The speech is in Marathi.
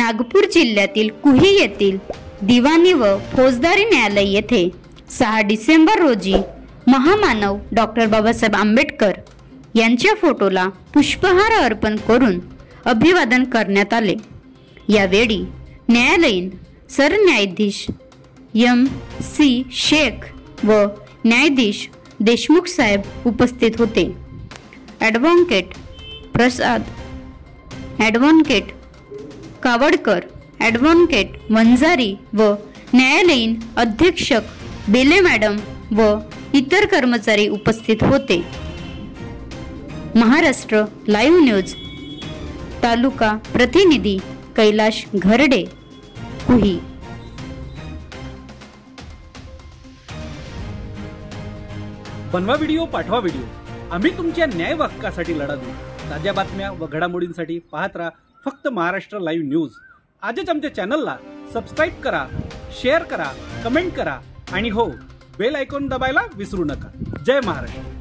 नागपूर जिल्ह्यातील कुही येथील दिवाणी व फौजदारी न्यायालय येथे 6 डिसेंबर रोजी महामानव डॉक्टर बाबासाहेब आंबेडकर यांच्या फोटोला पुष्पहार अर्पण करून अभिवादन करण्यात आले। यावेळी न्यायालयीन सरन्यायाधीश MC शेख व न्यायाधीश देशमुख साहेब उपस्थित होते। ॲडव्होकेट प्रसाद, ॲडव्होकेट कावडकर, ॲडव्होकेट वंजारी व न्यायालयीन अधीक्षक बेले मॅडम व इतर कर्मचारी उपस्थित होते। महाराष्ट्र लाईव्ह न्यूज तालुका प्रतिनिधी कैलाश घरडे, कुही। बनवा व्हिडिओ, पाठवा व्हिडिओ, आम्ही तुमच्या न्याय हक्कासाठी लढा देऊ। ताज्या बातम्या व घडामोडींसाठी पाहत राहा फक्त महाराष्ट्र लाईव्ह न्यूज। आजच आमच्या चॅनलला सबस्क्राईब करा, शेअर करा, कमेंट करा आणि हो, बेल आयकॉन दबायला विसरू नका। जय महाराष्ट्र।